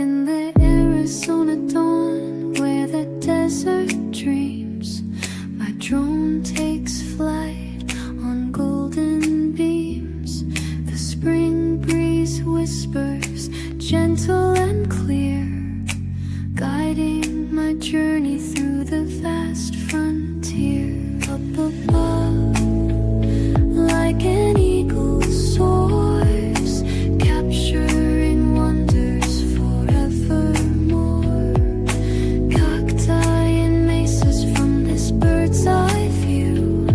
in the Arizona dawn, where the desert dreams. My drone takes flight on golden beams. The spring breeze whispers, gentle and clear, guiding my journey through the vast frontier. Up above, like an eagle soars, capturing wonders forevermore. Cacti and mesas from this bird's eye view,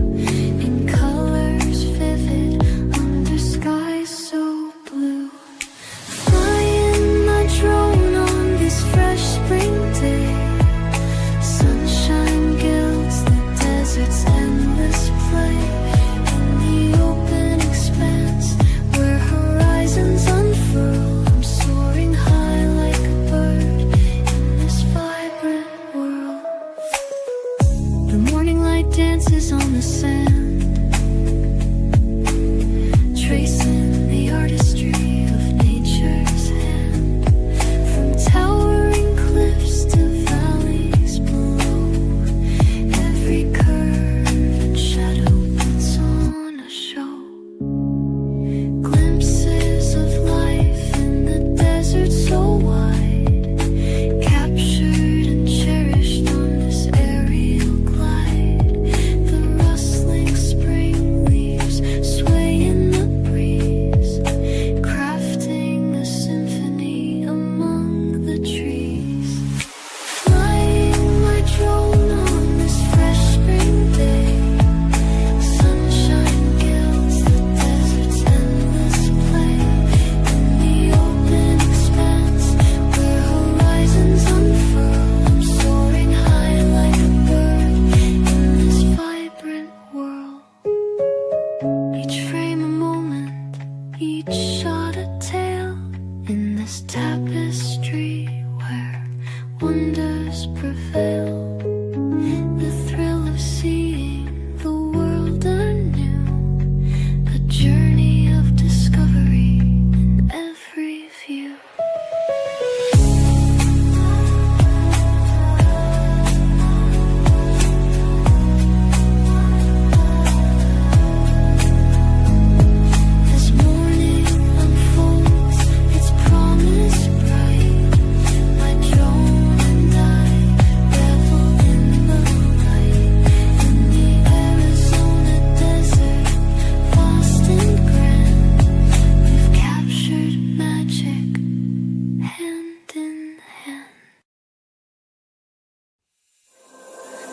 in colors vivid under skies so blue. Flying my drone on this fresh spring day, sunshine gilds the desert's endless play. In the open expanse where horizons unfurl, I'm soaring high like a bird in this vibrant world. The morning light dances on the sand, tracing the artistry of nature's hand. From towering cliffs to valleys below, every curve and shadow puts on a show. Glimpses of life in the desert so wide, captured and cherished on this aerial glide. The rustling spring leaves sway in the breeze, crafting a symphony among the trees. Flying my drone on this fresh spring day, sunshine gilds the desert's endless play. In the open expanse where horizons unfurl, I'm soaring high like a bird in this vibrant world. Each frame a moment, each shot a tale, in this tapestry where wonders prevail. The thrill of seeing the world anew, a journey of discovery in every view. This morning unfolds its promise bright. My drone and I revel in the light. In the Arizona desert, vast and grand, we've captured magic hand in hand.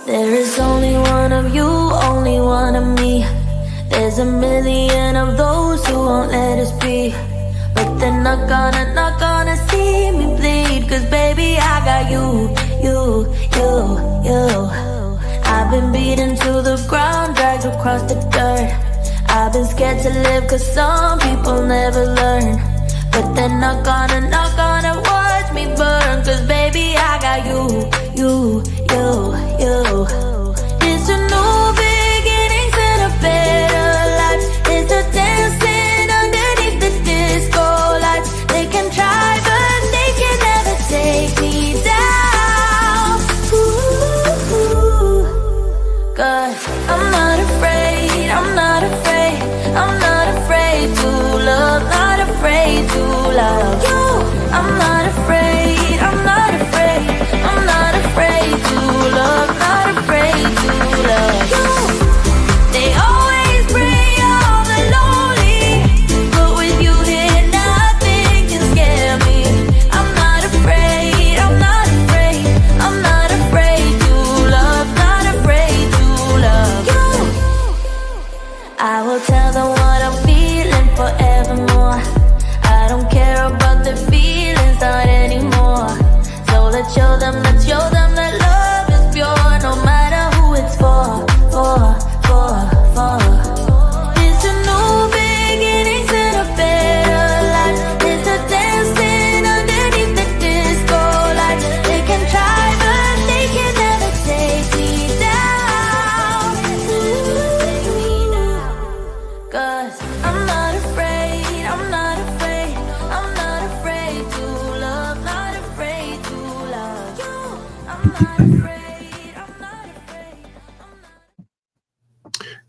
There is only one of you, only one of me. There's a million of those who won't let us be, but they're not gonna see me bleed. Cause baby, I got you. I've been beaten to the ground, dragged across the dirt. I've been scared to live cause some people never learn, but they're not gonna watch me burn. Cause baby, I got you. It's a new beginnings and a better life. It's a dancing underneath the disco lights. They can try but they can never take me down. Ooh, God, I'm not afraid, I'm not afraid, I'm not afraid to love, not afraid to love you. I'm not afraid,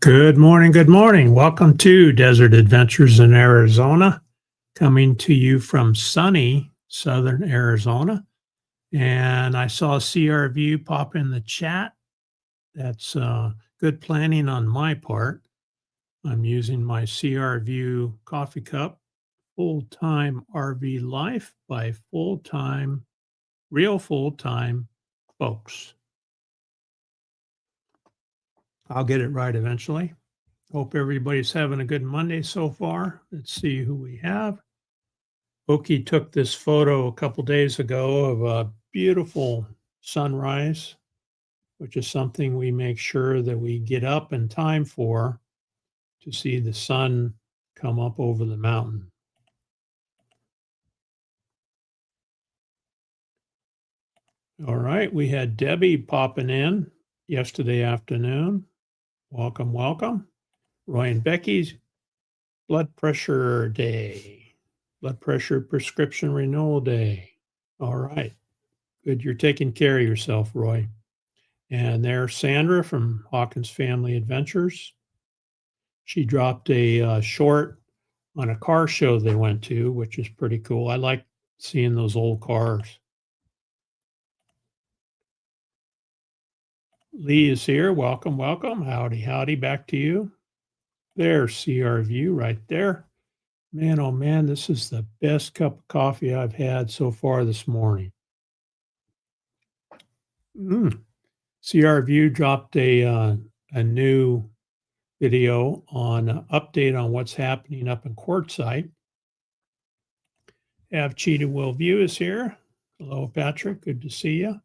Good morning. Good morning. Welcome to Desert Adventures in Arizona, coming to you from sunny southern Arizona. And I saw CRView pop in the chat. That's good planning on my part. I'm using my CRView coffee cup, Full-Time RV Life by real full-time folks. I'll get it right eventually. Hope everybody's having a good Monday so far. Let's see who we have. Oki took this photo a couple days ago of a beautiful sunrise, which is something we make sure that we get up in time for to see the sun come up over the mountain. All right, we had Debbie popping in yesterday afternoon. Welcome, welcome. Roy and Becky's blood pressure day, blood pressure prescription renewal day. All right, good. You're taking care of yourself, Roy. And there's Sandra from Hawkins Family Adventures. She dropped a short on a car show they went to, which is pretty cool. I like seeing those old cars. Lee is here. Welcome, welcome. Howdy, howdy. Back to you. There's CRView right there. Man, oh man, this is the best cup of coffee I've had so far this morning. CRView dropped a new video on update on what's happening up in Quartzsite. Have Cheetah Will View is here. Hello, Patrick. Good to see you.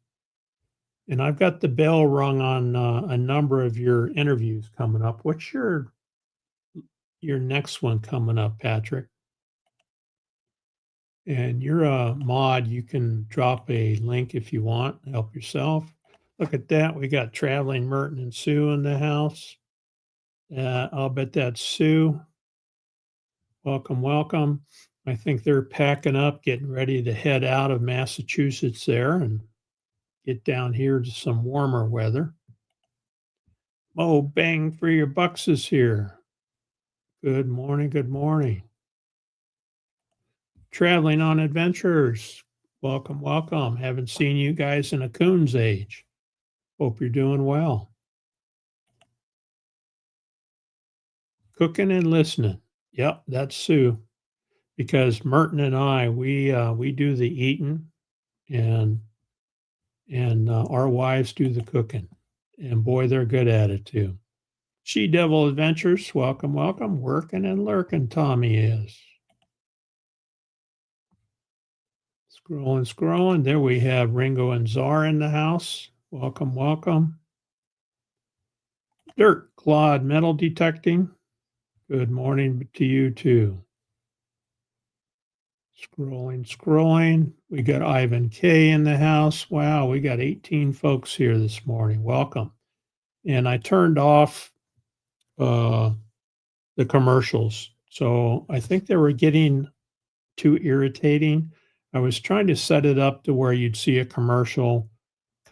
And I've got the bell rung on a number of your interviews coming up. What's your next one coming up, Patrick? And you're a mod. You can drop a link if you want. Help yourself. Look at that. We got Traveling Merton and Sue in the house. I'll bet that's Sue. Welcome, welcome. I think they're packing up, getting ready to head out of Massachusetts there and get down here to some warmer weather. Oh, Bang for Your Bucks is here. Good morning, good morning. Traveling on Adventures. Welcome, welcome. Haven't seen you guys in a coon's age. Hope you're doing well. Cooking and listening. Yep, that's Sue. Because Merton and I, we do the eating, and our wives do the cooking. And boy, they're good at it too. She Devil Adventures, welcome, welcome. Working and lurking, Tommy is. Scrolling, scrolling. There we have Ringo and Czar in the house. Welcome, welcome. Dirt Clod Metal Detecting. Good morning to you too. Scrolling, scrolling. We got Ivan K in the house. Wow, we got 18 folks here this morning. Welcome. And I turned off the commercials. So I think they were getting too irritating. I was trying to set it up to where you'd see a commercial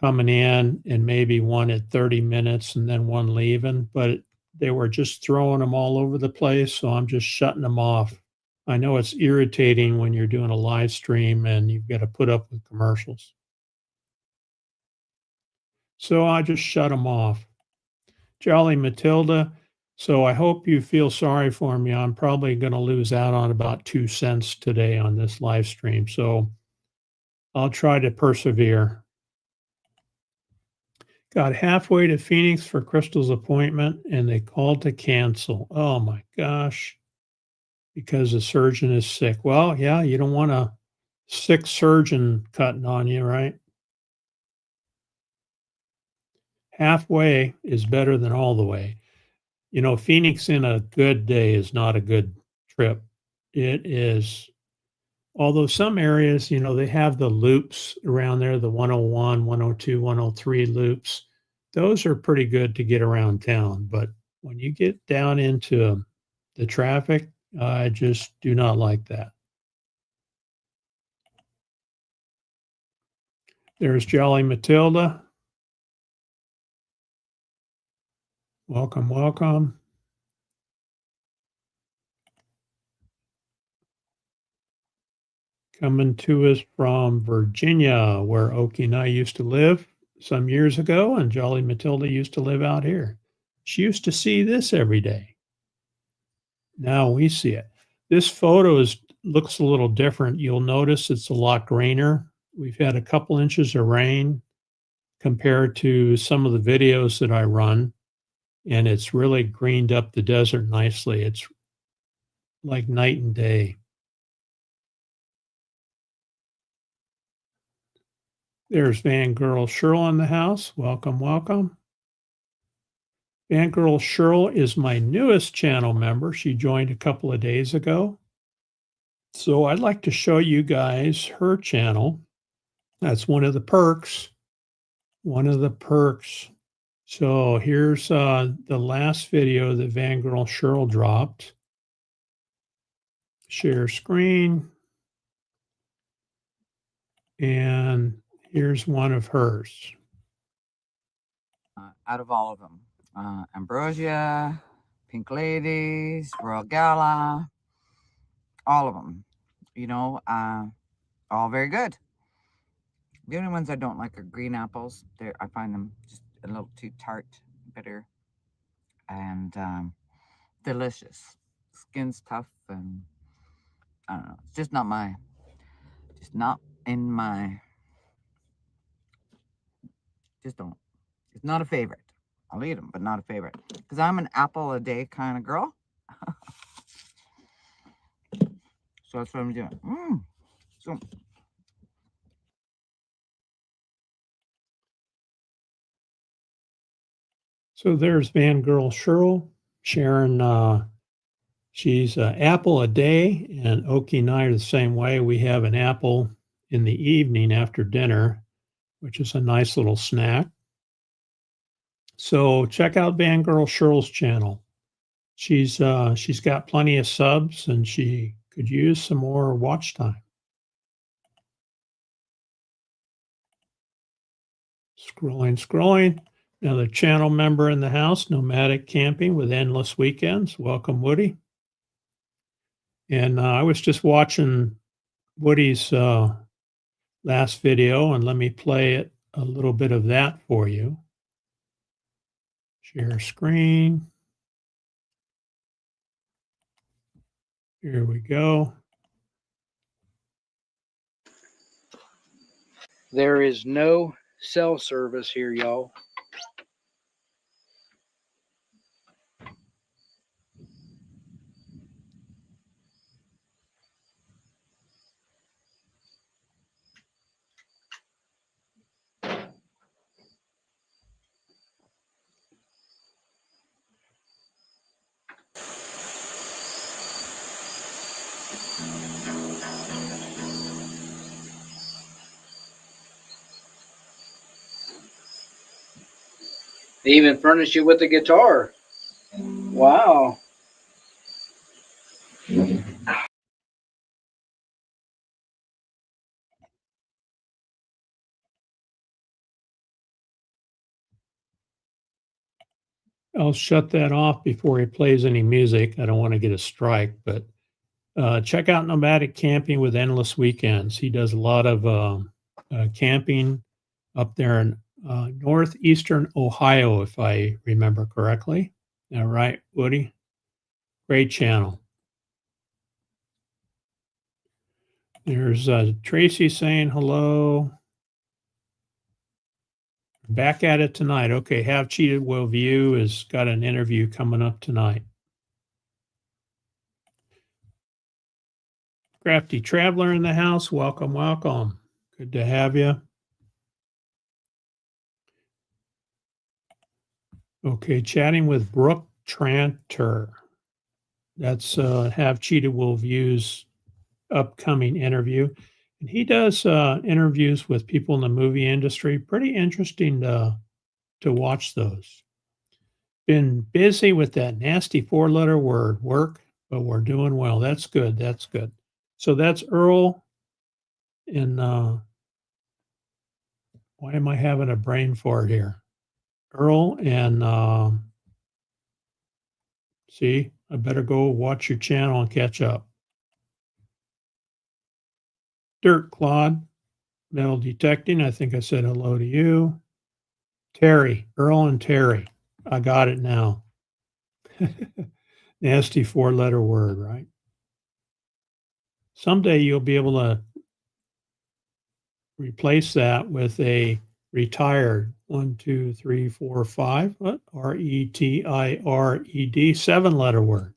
coming in and maybe one at 30 minutes and then one leaving, but they were just throwing them all over the place. So I'm just shutting them off. I know it's irritating when you're doing a live stream and you've got to put up with commercials. So I just shut them off. Jolly Matilda. So I hope you feel sorry for me. I'm probably going to lose out on about 2 cents today on this live stream. So I'll try to persevere. Got halfway to Phoenix for Crystal's appointment and they called to cancel. Oh my gosh. Because the surgeon is sick. Well, yeah, you don't want a sick surgeon cutting on you, right? Halfway is better than all the way. You know, Phoenix in a good day is not a good trip. It is, although some areas, you know, they have the loops around there, the 101, 102, 103 loops. Those are pretty good to get around town. But when you get down into the traffic, I just do not like that. There's Jolly Matilda. Welcome, welcome. Coming to us from Virginia, where Okie and I used to live some years ago, and Jolly Matilda used to live out here. She used to see this every day. Now we see it. This photo looks a little different. You'll notice it's a lot greener. We've had a couple inches of rain compared to some of the videos that I run, and it's really greened up the desert nicely. It's like night and day. There's Van Girl Shirl in the house. Welcome, welcome. Van Girl Shirl is my newest channel member. She joined a couple of days ago. So I'd like to show you guys her channel. That's one of the perks. One of the perks. So here's the last video that Van Girl Shirl dropped. Share screen. And here's one of hers. Out of all of them, Ambrosia, Pink Ladies, Royal Gala, all of them, you know, all very good. The only ones I don't like are green apples. I find them just a little too tart, bitter, and delicious. Skin's tough, and I don't know. It's just not in my. Just don't. It's not a favorite. I'll eat them, but not a favorite. Because I'm an apple a day kind of girl. So that's what I'm doing. So there's Van Girl Shirl sharing. She's an apple a day, and Okie and I are the same way. We have an apple in the evening after dinner, which is a nice little snack. So check out Van Girl Shirl's channel. She's got plenty of subs, and she could use some more watch time. Scrolling. Another channel member in the house, Nomadic Camping with Endless Weekends. Welcome, Woody. And I was just watching Woody's last video, and let me play a little bit of that for you. Share screen. Here we go. There is no cell service here, y'all. They even furnish you with a guitar. Wow. I'll shut that off before he plays any music. I don't want to get a strike, but check out Nomadic Camping with Endless Weekends. He does a lot of camping up there in northeastern Ohio, if I remember correctly. All right, Woody? Great channel. There's Tracy saying hello. Back at it tonight. Okay, Have Cheated Will View has got an interview coming up tonight. Crafty Traveler in the house. Welcome, welcome. Good to have you. Okay, chatting with Brooke Tranter. That's Have Cheated Will View's upcoming interview. And he does interviews with people in the movie industry. Pretty interesting to watch those. Been busy with that nasty 4-letter word, work, but we're doing well. That's good. That's good. So that's Earl in Why am I having a brain fart here? Earl and see, I better go watch your channel and catch up. Dirt Claude, metal detecting. I think I said hello to you. Terry, Earl and Terry. I got it now. Nasty 4-letter word, right? Someday you'll be able to replace that with a retired 1, 2, 3, 4, 5, what? RETIRED, 7-letter word.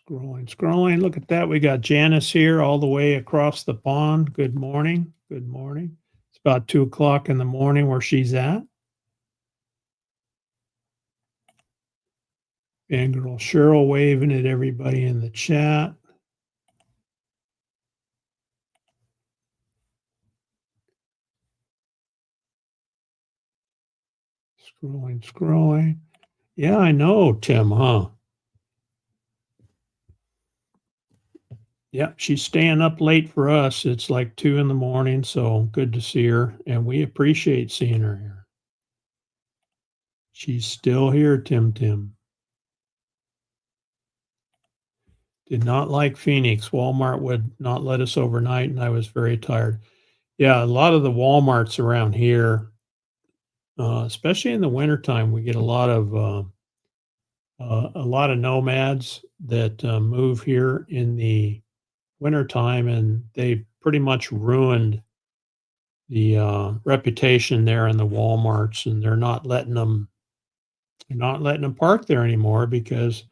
Scrolling. Look at that. We got Janice here all the way across the pond. Good morning. Good morning. It's about 2 o'clock in the morning where she's at. Fangirl Cheryl waving at everybody in the chat. Scrolling. Yeah, I know, Tim, huh? Yeah, she's staying up late for us. It's like 2 in the morning, so good to see her, and we appreciate seeing her here. She's still here, Tim. Did not like Phoenix. Walmart would not let us overnight, and I was very tired. Yeah, a lot of the Walmarts around here, especially in the wintertime, we get a lot of nomads that move here in the wintertime, and they pretty much ruined the reputation there in the Walmarts, and they're not letting them park there anymore because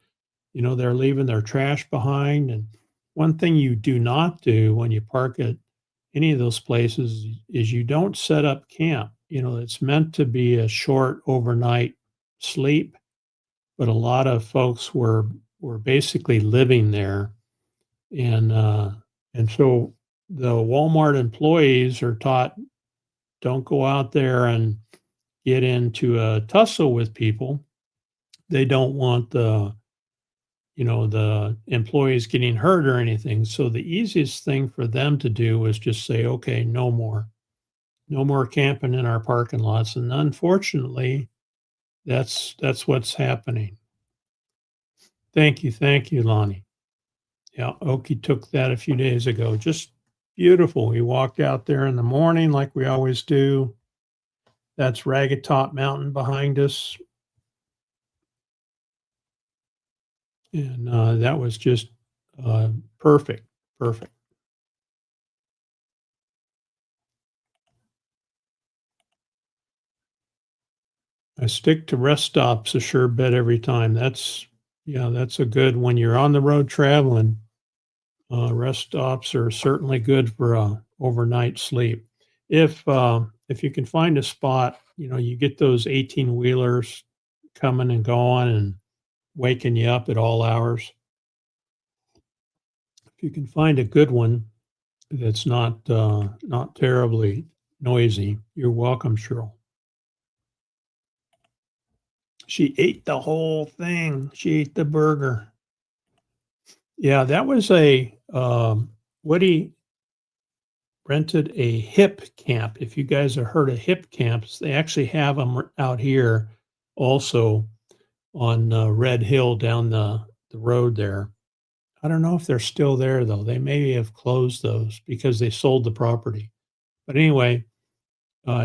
they're leaving their trash behind. And one thing you do not do when you park at any of those places is you don't set up camp. It's meant to be a short overnight sleep, but a lot of folks were basically living there, and so the Walmart employees are taught, don't go out there and get into a tussle with people. They don't want the employees getting hurt or anything. So the easiest thing for them to do was just say, okay, no more camping in our parking lots. And unfortunately, that's what's happening. Thank you, Lonnie. Yeah, Oki took that a few days ago. Just beautiful. We walked out there in the morning like we always do. That's Ragged Top Mountain behind us. And that was just perfect. I stick to rest stops a sure bet every time. That's a good, when you're on the road traveling, rest stops are certainly good for a overnight sleep. If you can find a spot, you get those 18-wheelers coming and going and waking you up at all hours. If you can find a good one that's not terribly noisy, you're welcome, Cheryl. She ate the whole thing. She ate the burger. Yeah, that was Woody rented a hip camp. If you guys have heard of hip camps, they actually have them out here also on Red Hill down the road there. I don't know if they're still there, though. They may have closed those because they sold the property. But anyway,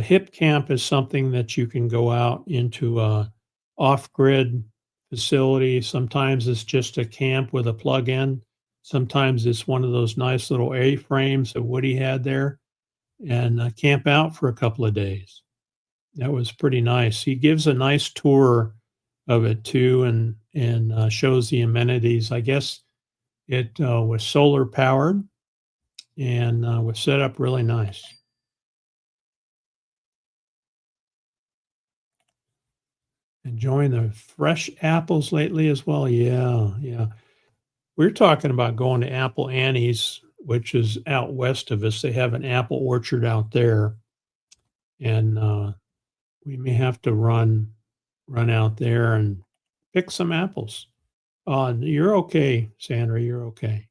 hip camp is something that you can go out into a off-grid facility. Sometimes it's just a camp with a plug-in. Sometimes it's one of those nice little A-frames that Woody had there, and camp out for a couple of days. That was pretty nice. He gives a nice tour of it too, and shows the amenities. I guess it was solar powered and was set up really nice. Enjoying the fresh apples lately as well. Yeah. We're talking about going to Apple Annie's, which is out west of us. They have an apple orchard out there, and we may have to run out there and pick some apples. You're okay, Sandra. You're okay.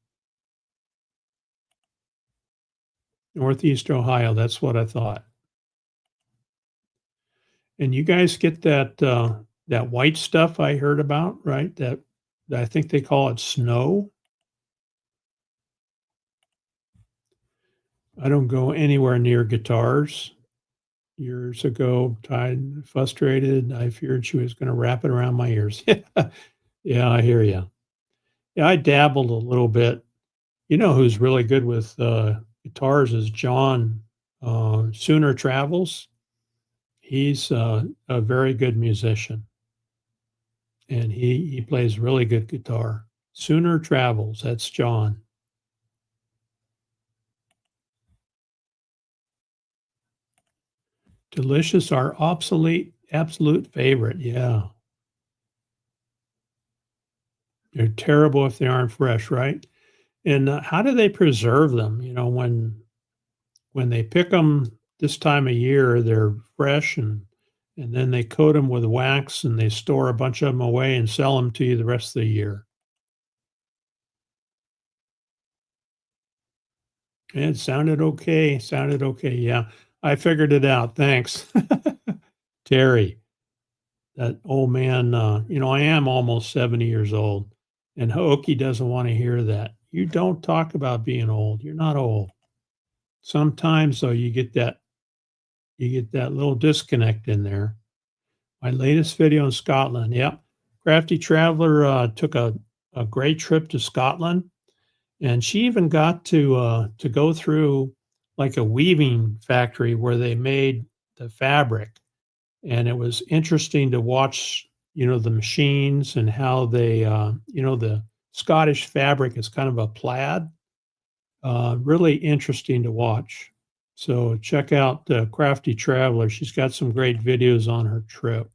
Northeast Ohio. That's what I thought. And you guys get that that white stuff I heard about, right? That I think they call it snow. I don't go anywhere near guitars. Years ago, tired, frustrated, I feared she was going to wrap it around my ears. Yeah, I hear you. Yeah, I dabbled a little bit. You know who's really good with guitars is John Sooner Travels. He's a very good musician, and he plays really good guitar. Sooner Travels, that's John. Delicious, our obsolete, absolute favorite. Yeah. They're terrible if they aren't fresh, right? And how do they preserve them? You know, when they pick them this time of year, they're fresh and then they coat them with wax and they store a bunch of them away and sell them to you the rest of the year. It sounded okay. Sounded okay. Yeah, I figured it out. Thanks, Terry. That old man. You know, I am almost 70 years old, and Hookie doesn't want to hear that. You don't talk about being old. You're not old. Sometimes though, you get that little disconnect in there. My latest video in Scotland. Yep. Crafty Traveler took a great trip to Scotland, and she even got to go through like a weaving factory where they made the fabric, and it was interesting to watch. You know, the machines and how they. You know, the Scottish fabric is kind of a plaid. Really interesting to watch. So check out Crafty Traveler. She's got some great videos on her trip.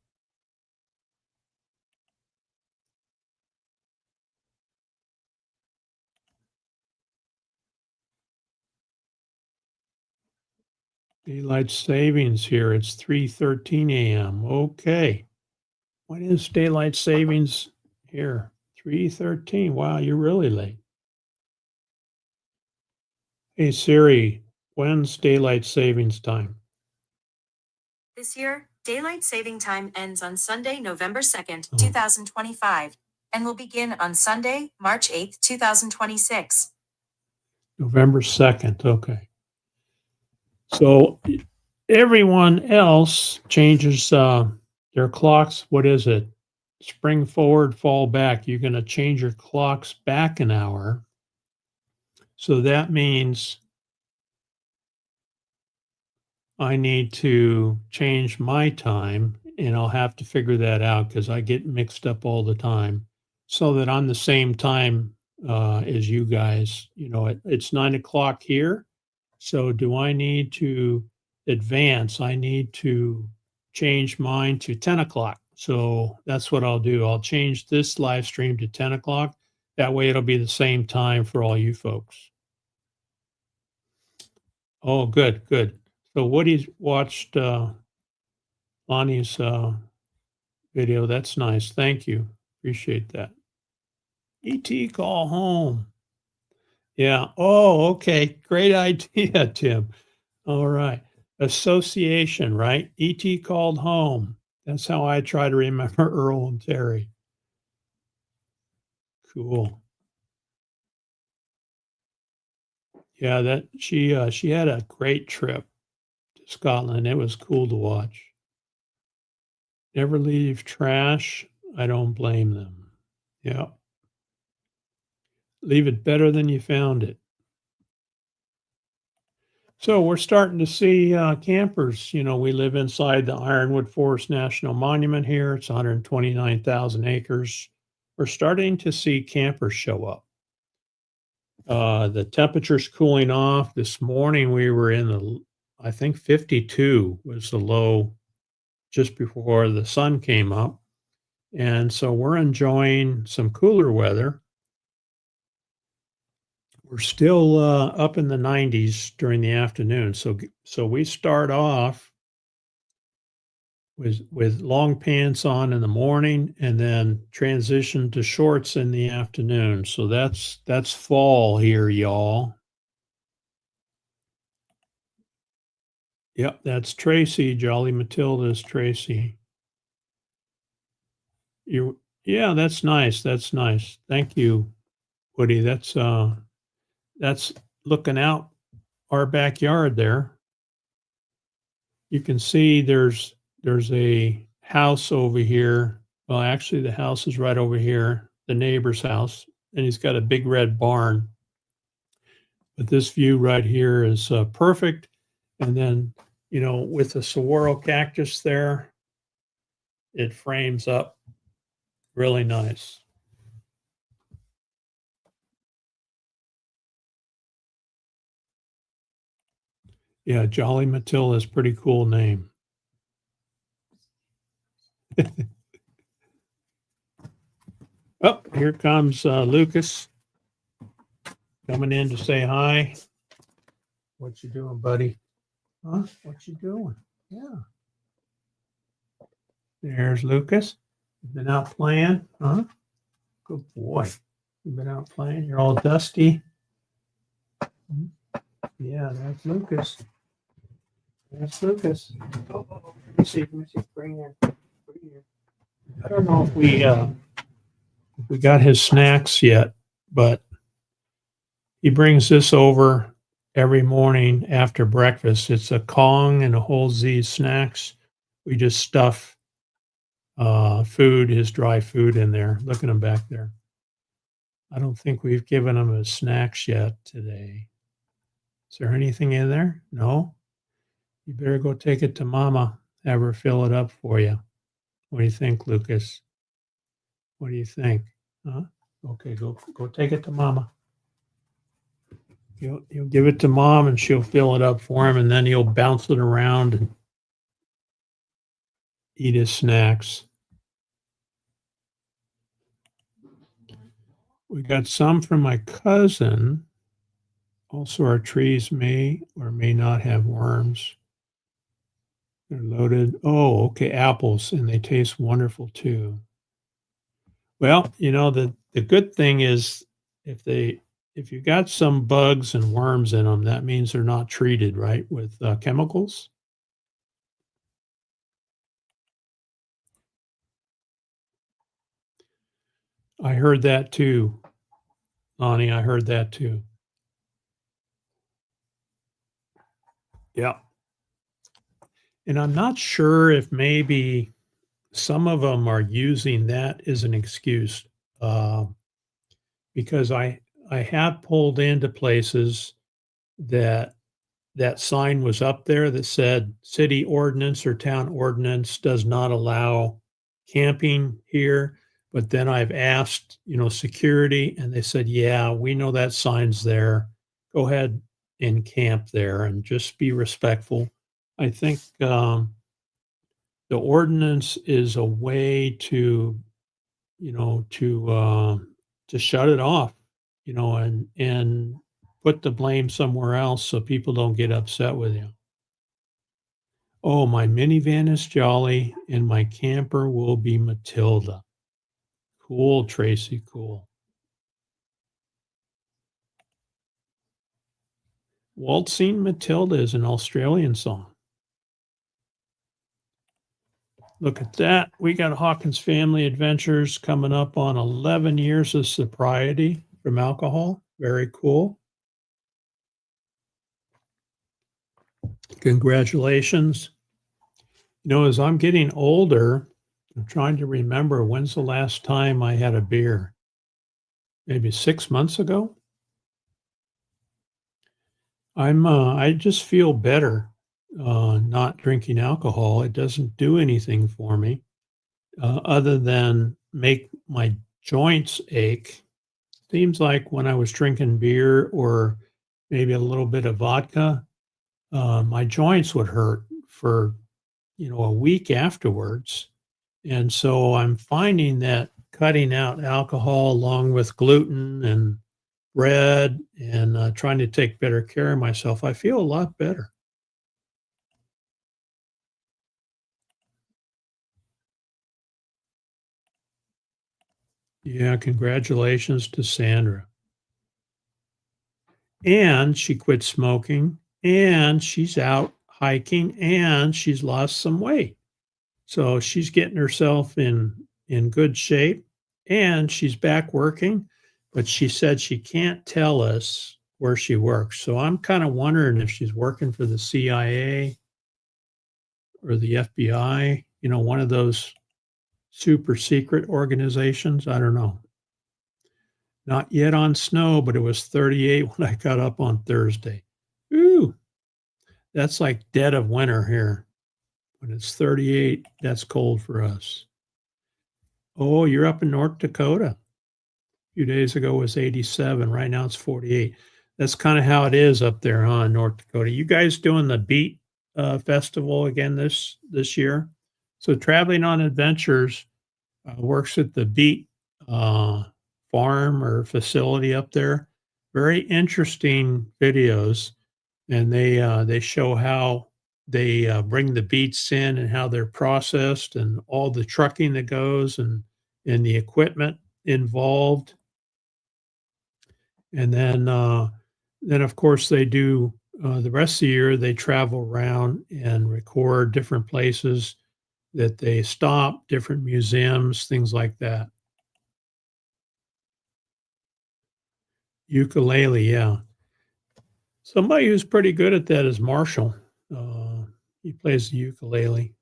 Daylight savings here. It's 3:13 a.m. Okay. When is daylight savings here? 3:13. Wow, you're really late. Hey Siri, when's daylight savings time? This year, daylight saving time ends on Sunday, November 2nd, Oh. 2025, and will begin on Sunday, March 8th, 2026. November 2nd. Okay. So everyone else changes their clocks. What is it? Spring forward, fall back. You're going to change your clocks back an hour. So that means I need to change my time, and I'll have to figure that out because I get mixed up all the time, so that I'm the same time as you guys. You know, it's 9 o'clock here. So do I need to advance? I need to change mine to 10 o'clock. So that's what I'll do. I'll change this live stream to 10 o'clock. That way it'll be the same time for all you folks. Oh, good, good. So Woody's watched Lonnie's video. That's nice. Thank you. Appreciate that. ET call home. Yeah. Oh, okay. Great idea, Tim. All right. Association, right? ET called home. That's how I try to remember Earl and Terry. Cool. Yeah, that she had a great trip to Scotland. It was cool to watch. Never leave trash. I don't blame them. Yeah. Leave it better than you found it. So we're starting to see campers. You know, we live inside the Ironwood Forest National Monument here. It's 129,000 acres. We're starting to see campers show up. The temperature's cooling off. This morning we were in the, I think 52 was the low just before the sun came up. And so we're enjoying some cooler weather. We're still up in the 90s during the afternoon. So we start off with long pants on in the morning and then transition to shorts in the afternoon. So that's fall here, y'all. Yep, that's Tracy. Jolly Matilda is Tracy. Yeah, that's nice. That's nice. Thank you, Woody. That's looking out our backyard there. You can see there's a house over here. Well, actually, the house is right over here, the neighbor's house, and he's got a big red barn. But this view right here is perfect. And then, with the saguaro cactus there, it frames up really nice. Yeah, Jolly Matilda is a pretty cool name. Oh, here comes Lucas coming in to say hi. What you doing, buddy? Huh? What you doing? Yeah. There's Lucas. You've been out playing, huh? Good boy. You've been out playing. You're all dusty. Yeah, that's Lucas. That's Lucas. Oh, let me see. Bring here. I don't know if we got his snacks yet, but he brings this over every morning after breakfast. It's a Kong and a Whole Z snacks. We just stuff food, his dry food in there. Look at him back there. I don't think we've given him his snacks yet today. Is there anything in there? No? You better go take it to Mama. Have her fill it up for you. What do you think, Lucas? What do you think? Huh? Okay, go take it to Mama. You'll give it to Mom and she'll fill it up for him, and then he'll bounce it around and eat his snacks. We got some from my cousin. Also, our trees may or may not have worms. They're loaded. Oh, okay, apples, and they taste wonderful too. Well, the good thing is if you got some bugs and worms in them, that means they're not treated right with chemicals. I heard that too, Lonnie. I heard that too. Yeah. And I'm not sure if maybe some of them are using that as an excuse, because I have pulled into places that sign was up there that said city ordinance or town ordinance does not allow camping here. But then I've asked, security, and they said, yeah, we know that sign's there. Go ahead and camp there and just be respectful. I think the ordinance is a way to shut it off, and put the blame somewhere else so people don't get upset with you. Oh, my minivan is Jolly and my camper will be Matilda. Cool, Tracy, cool. Waltzing Matilda is an Australian song. Look at that. We got Hawkins Family Adventures coming up on 11 years of sobriety from alcohol. Very cool. Congratulations. As I'm getting older, I'm trying to remember when's the last time I had a beer. Maybe 6 months ago. I just feel better not drinking alcohol. It doesn't do anything for me other than make my joints ache. Seems like when I was drinking beer or maybe a little bit of vodka, my joints would hurt for a week afterwards. And so I'm finding that cutting out alcohol along with gluten and bread and trying to take better care of myself, I feel a lot better. Yeah, congratulations to Sandra. And she quit smoking and she's out hiking, and she's lost some weight. So she's getting herself in good shape, and she's back working, but she said she can't tell us where she works. So I'm kind of wondering if she's working for the CIA or the FBI, one of those super secret organizations. I don't know. Not yet on snow, but it was 38 when I got up on Thursday. Ooh, that's like dead of winter here. When it's 38, that's cold for us. Oh, you're up in North Dakota. A few days ago it was 87. Right now it's 48. That's kind of how it is up there, huh, in North Dakota. You guys doing the Beat Festival again this year? So Traveling on Adventures works at the Beat farm or facility up there. Very interesting videos, and they show how they bring the beets in and how they're processed and all the trucking that goes and the equipment involved. And then of course they do the rest of the year. They travel around and record different places that they stop, different museums, things like that. Ukulele, yeah. Somebody who's pretty good at that is Marshall. He plays the ukulele.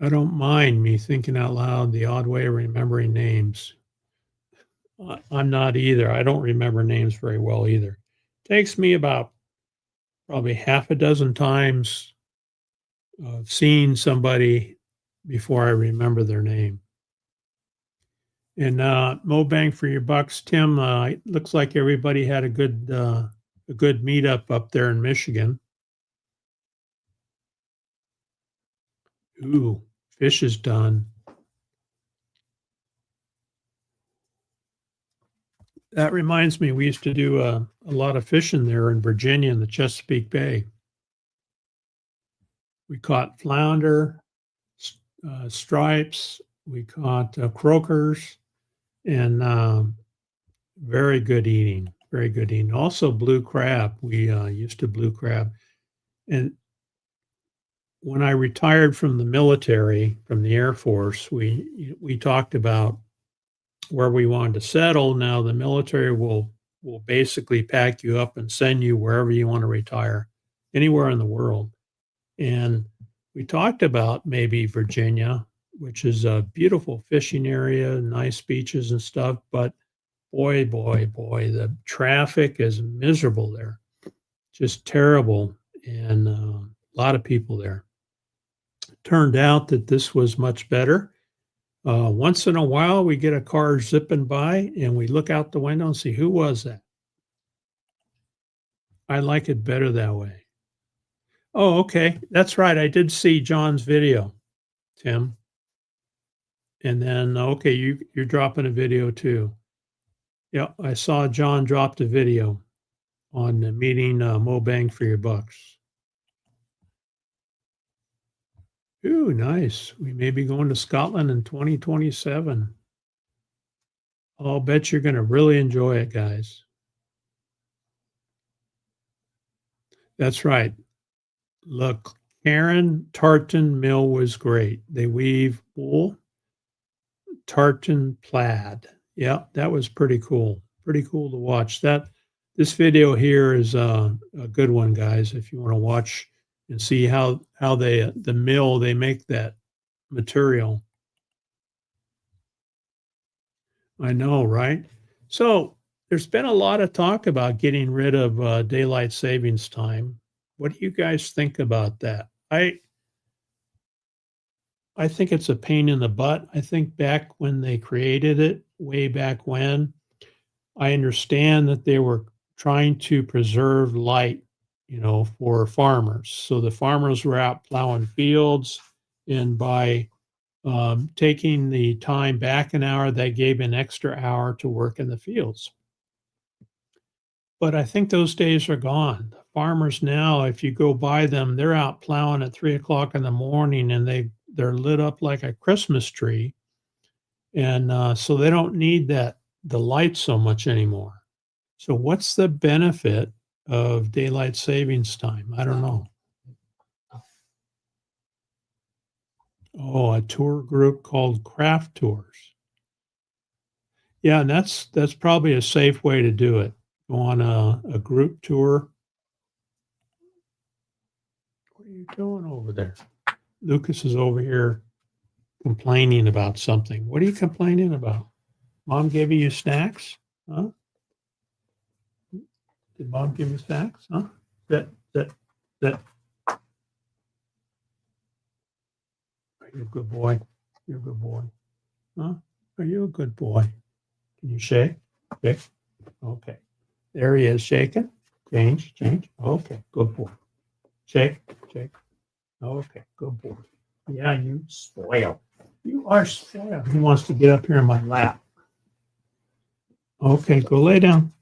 I don't mind me thinking out loud the odd way of remembering names. I'm not either. I don't remember names very well either. Takes me about probably half a dozen times of seeing somebody before I remember their name. And Mo Bang for your bucks, Tim. It looks like everybody had a good meetup up there in Michigan. Ooh, fish is done. That reminds me, we used to do a lot of fishing there in Virginia in the Chesapeake Bay. We caught flounder, stripes. We caught croakers, and very good eating. Very good eating. Also blue crab. We used to blue crab. And when I retired from the military, from the Air Force, we talked about where we wanted to settle. Now the military will basically pack you up and send you wherever you want to retire, anywhere in the world. And we talked about maybe Virginia, which is a beautiful fishing area, nice beaches and stuff, but boy, the traffic is miserable there. Just terrible, and a lot of people there. It turned out that this was much better. Once in a while, we get a car zipping by, and we look out the window and see, who was that? I like it better that way. Oh, okay. That's right. I did see John's video, Tim. And then, okay, you're dropping a video too. Yeah, I saw John dropped a video on the meeting Mo Bang for your bucks. Ooh, nice. We may be going to Scotland in 2027. I'll bet you're going to really enjoy it, guys. That's right. Look, Karen Tartan Mill was great. They weave wool, tartan plaid. Yeah, that was pretty cool. Pretty cool to watch. This video here is a good one, guys. If you want to watch and see how the mill, they make that material. I know, right? So there's been a lot of talk about getting rid of daylight savings time. What do you guys think about that? I think it's a pain in the butt. I think back when they created it, way back when, I understand that they were trying to preserve light, for farmers. So the farmers were out plowing fields, and by taking the time back an hour, they gave an extra hour to work in the fields. But I think those days are gone. The farmers now, if you go by them, they're out plowing at 3:00 in the morning, and they're lit up like a Christmas tree. And so they don't need the light so much anymore. So what's the benefit of daylight savings time. I don't know. Oh, a tour group called Craft Tours. Yeah, and that's probably a safe way to do it. Go on a group tour. What are you doing over there? Lucas is over here complaining about something. What are you complaining about? Mom gave you snacks? Huh? Did mom give you snacks? Huh? That. Are you a good boy? You're a good boy. Huh? Are you a good boy? Can you shake? Shake. Okay. There he is shaking. Change. Okay. Good boy. Shake. Okay. Good boy. Yeah, you spoiled. You are spoiled. He wants to get up here in my lap. Okay, go lay down.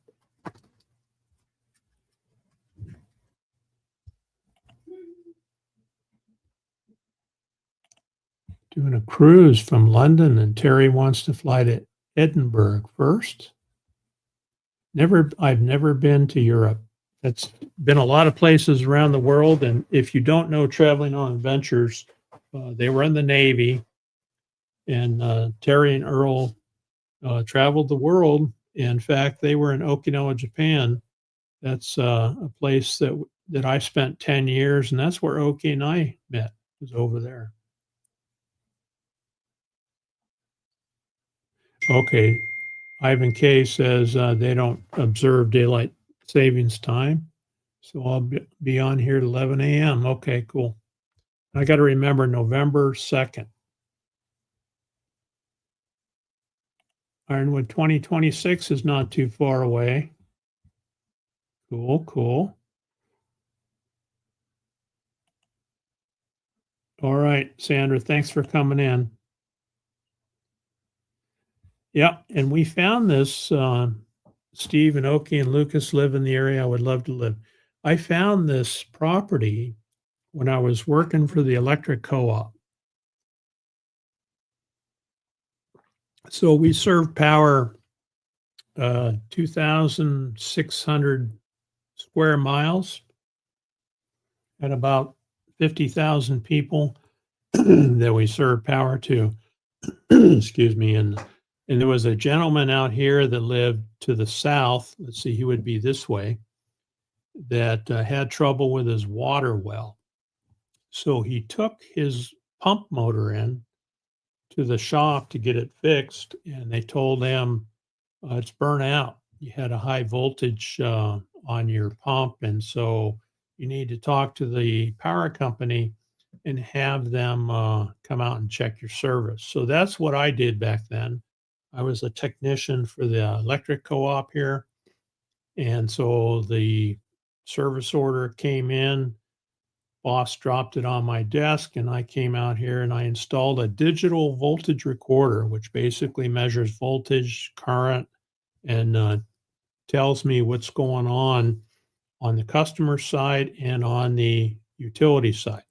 Doing a cruise from London, and Terry wants to fly to Edinburgh first. I've never been to Europe. It's been a lot of places around the world, and if you don't know Traveling on Adventures, they were in the Navy, and Terry and Earl traveled the world. In fact, they were in Okinawa, Japan. That's a place that I spent 10 years, and that's where Oki and I met, was over there. Okay, Ivan K says they don't observe daylight savings time, so I'll be on here at 11 a.m. Okay, cool. I got to remember November 2nd. Ironwood 2026 is not too far away. Cool. All right, Sandra, thanks for coming in. Yeah, and we found this. Steve and Oki and Lucas live in the area I would love to live. I found this property when I was working for the electric co-op. So we serve power 2,600 square miles and about 50,000 people that we serve power to. Excuse me. And there was a gentleman out here that lived to the south. Let's see, he would be this way, that had trouble with his water well. So he took his pump motor in to the shop to get it fixed, and they told him it's burnt out. You had a high voltage on your pump, and so you need to talk to the power company and have them come out and check your service. So that's what I did back then. I was a technician for the electric co-op here, and so the service order came in. Boss dropped it on my desk, and I came out here and I installed a digital voltage recorder, which basically measures voltage, current, and tells me what's going on the customer side and on the utility side.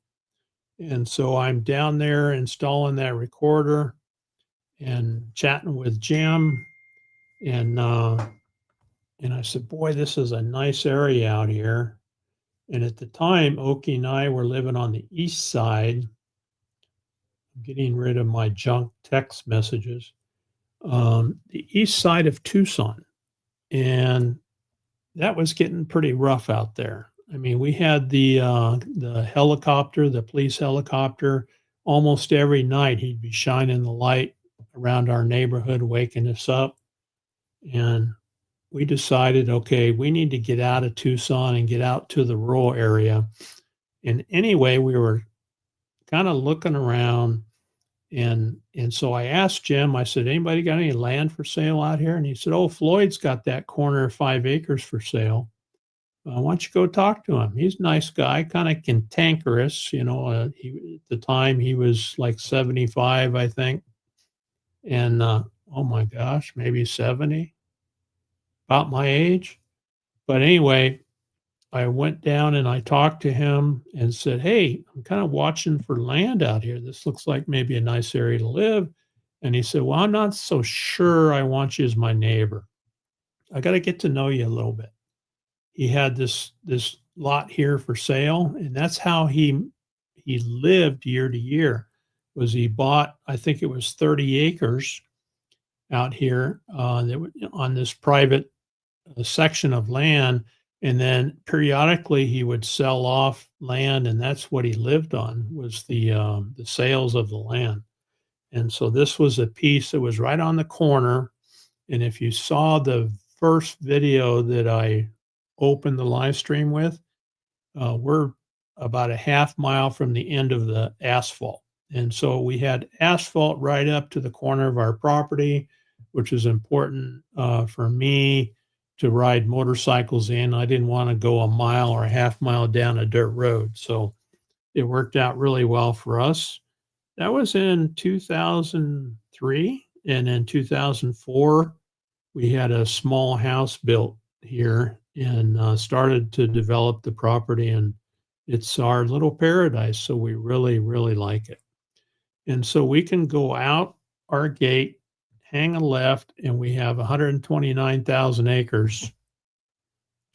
And so I'm down there installing that recorder and chatting with Jim, and I said, boy, this is a nice area out here. And at the time, Oki and I were living on the east side. I'm getting rid of my junk text messages. The east side of Tucson. And that was getting pretty rough out there. I mean, we had the helicopter, the police helicopter, almost every night. He'd be shining the light around our neighborhood, waking us up. And we decided, okay, we need to get out of Tucson and get out to the rural area. And anyway, we were kind of looking around, and so I asked Jim, I said, anybody got any land for sale out here? And he said, oh, Floyd's got that corner of 5 acres for sale. Why don't you go talk to him? He's a nice guy, kind of cantankerous. You know, at the time he was like 75, I think. And oh my gosh, maybe 70. About my age. But anyway, I went down and I talked to him and said, hey, I'm kind of watching for land out here. This looks like maybe a nice area to live. And he said, well, I'm not so sure I want you as my neighbor. I got to get to know you a little bit. he had this lot here for sale, and that's how he lived year to year. Was he bought, I think it was 30 acres out here on this private section of land, and then periodically he would sell off land, and that's what he lived on, was the sales of the land. And so this was a piece that was right on the corner. And if you saw the first video that I opened the live stream with, we're about a half mile from the end of the asphalt. And so we had asphalt right up to the corner of our property, which is important for me to ride motorcycles in. I didn't want to go a mile or a half mile down a dirt road. So it worked out really well for us. That was in 2003. And in 2004, we had a small house built here and started to develop the property. And it's our little paradise. So we really, really like it. And so we can go out our gate, hang a left, and we have 129,000 acres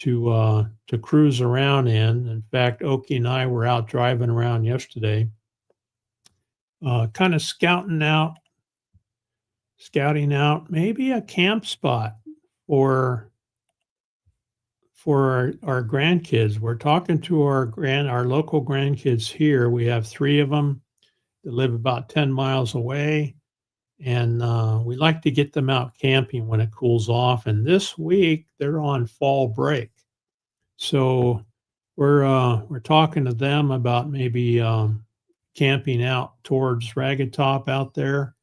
to cruise around in. In fact, Oki and I were out driving around yesterday, kind of scouting out maybe a camp spot for our grandkids. We're talking to our local grandkids here. We have 3 of them that live about 10 miles away. And we like to get them out camping when it cools off. And this week they're on fall break, so we're talking to them about maybe camping out towards Ragged Top out there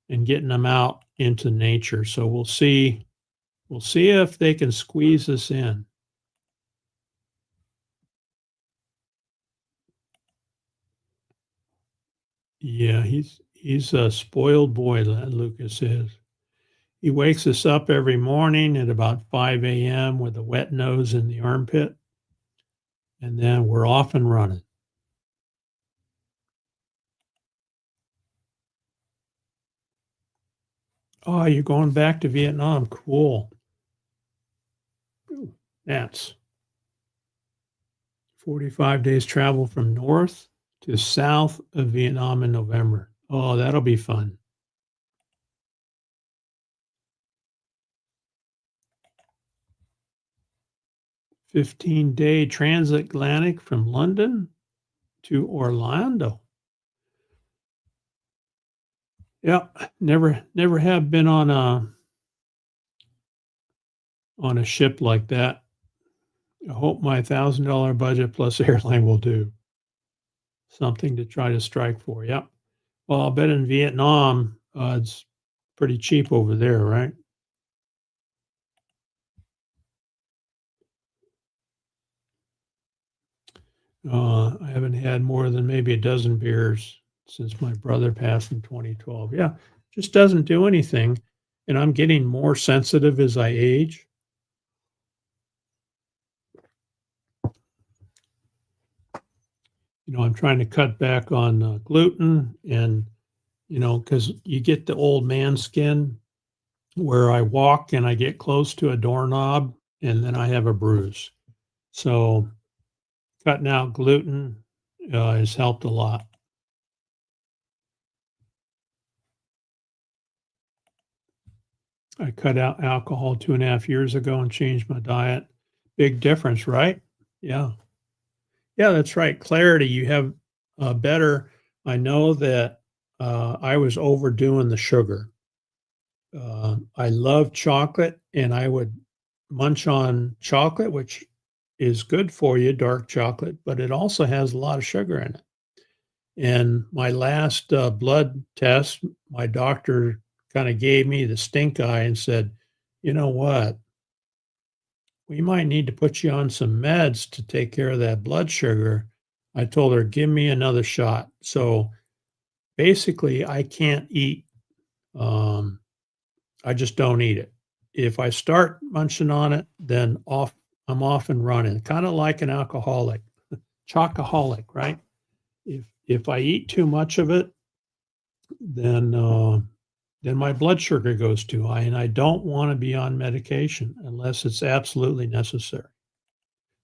and getting them out into nature. So we'll see if they can squeeze us in. Yeah, he's a spoiled boy, Lucas is. He wakes us up every morning at about 5 a.m. with a wet nose in the armpit, and then we're off and running. Oh, you're going back to Vietnam. Cool. That's 45 days travel from north to south of Vietnam in November. Oh, that'll be fun. $15-day transatlantic from London to Orlando. Yeah, never have been on a ship like that. I hope my $1,000 budget plus airline will do. Something to try to strike for. Yeah. Well, I'll bet in Vietnam, it's pretty cheap over there, right? I haven't had more than maybe a dozen beers since my brother passed in 2012. Yeah, just doesn't do anything. And I'm getting more sensitive as I age. I'm trying to cut back on gluten and, because you get the old man skin where I walk and I get close to a doorknob and then I have a bruise. So cutting out gluten has helped a lot. I cut out alcohol 2.5 years ago and changed my diet. Big difference, right? Yeah. Yeah, that's right. Clarity. You have better. I know that I was overdoing the sugar. I love chocolate and I would munch on chocolate, which is good for you, dark chocolate, but it also has a lot of sugar in it. And my last blood test, my doctor kind of gave me the stink eye and said, you know what? We might need to put you on some meds to take care of that blood sugar. I told her, give me another shot. So basically, I can't eat. I just don't eat it. If I start munching on it, then I'm off and running, kind of like an alcoholic, chocoholic, right? If I eat too much of it, then my blood sugar goes too high, and I don't want to be on medication unless it's absolutely necessary.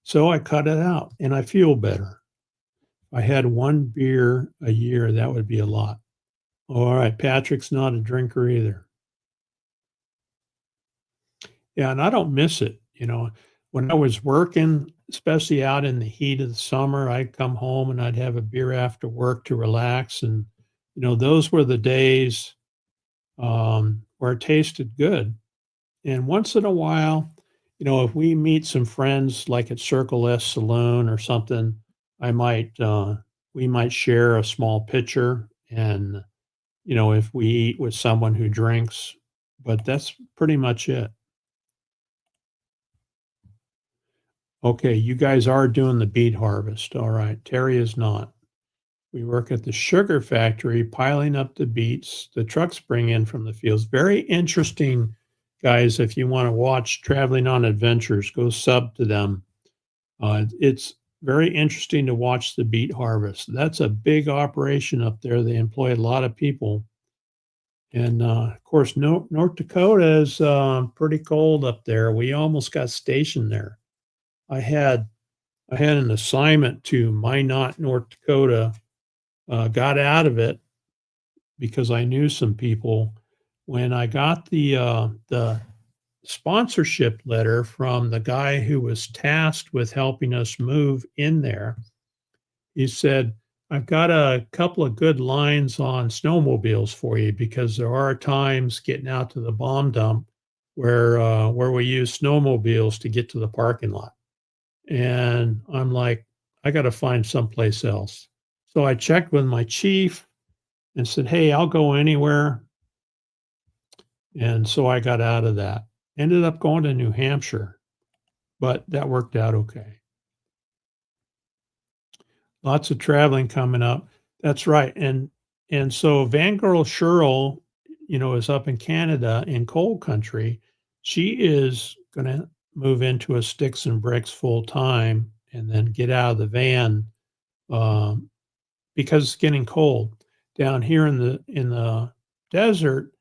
So I cut it out and I feel better. If I had one beer a year, that would be a lot. All right. Patrick's not a drinker either. Yeah. And I don't miss it. When I was working, especially out in the heat of the summer, I'd come home and I'd have a beer after work to relax. And, those were the days where it tasted good. And once in a while, if we meet some friends like at Circle S Saloon or something, we might share a small pitcher. And, if we eat with someone who drinks, but that's pretty much it. Okay, you guys are doing the beet harvest. All right. Terry is not. We work at the sugar factory piling up the beets the trucks bring in from the fields. Very interesting, guys. If you want to watch Traveling on Adventures, go sub to them. It's very interesting to watch the beet harvest. That's a big operation up there. They employ a lot of people. And of course, North Dakota is pretty cold up there. We almost got stationed there. I had an assignment to Minot, North Dakota. Got out of it because I knew some people. When I got the sponsorship letter from the guy who was tasked with helping us move in there, he said, "I've got a couple of good lines on snowmobiles for you because there are times getting out to the bomb dump where we use snowmobiles to get to the parking lot." And I'm like, I got to find someplace else. So I checked with my chief and said, "Hey, I'll go anywhere." And so I got out of that. Ended up going to New Hampshire, but that worked out okay. Lots of traveling coming up. That's right. And so Vangirl Sherrill, is up in Canada in coal country. She is going to move into a sticks and bricks full time and then get out of the van because it's getting cold. Down here in the desert,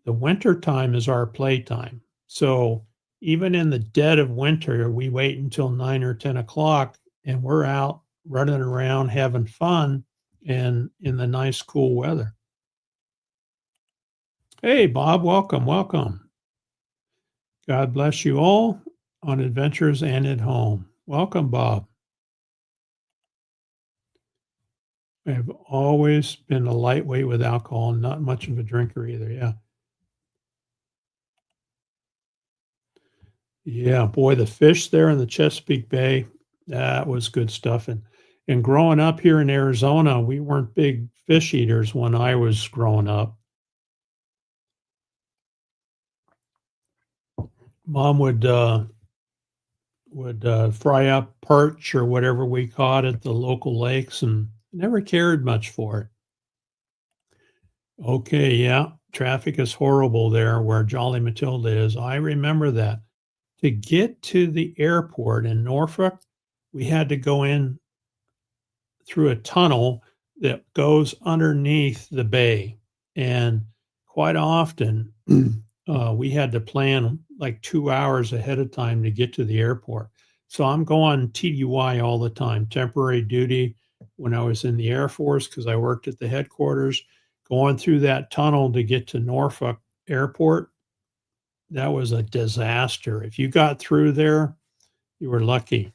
the winter time is our playtime. So even in the dead of winter, we wait until 9 or 10 o'clock and we're out running around having fun and in the nice cool weather. Hey, Bob, welcome. God bless you all on adventures and at home. Welcome, Bob. I've always been a lightweight with alcohol, not much of a drinker either. Yeah. Yeah, boy, the fish there in the Chesapeake Bay, that was good stuff. And growing up here in Arizona, we weren't big fish eaters when I was growing up. Mom would fry up perch or whatever we caught at the local lakes and never cared much for it. Okay, yeah, traffic is horrible there where Jolly Matilda is. I remember that. To get to the airport in Norfolk, we had to go in through a tunnel that goes underneath the bay. And quite often, we had to plan like 2 hours ahead of time to get to the airport. So I'm going TDY all the time, temporary duty when I was in the Air Force because I worked at the headquarters, going through that tunnel to get to Norfolk Airport. That was a disaster. If you got through there, you were lucky.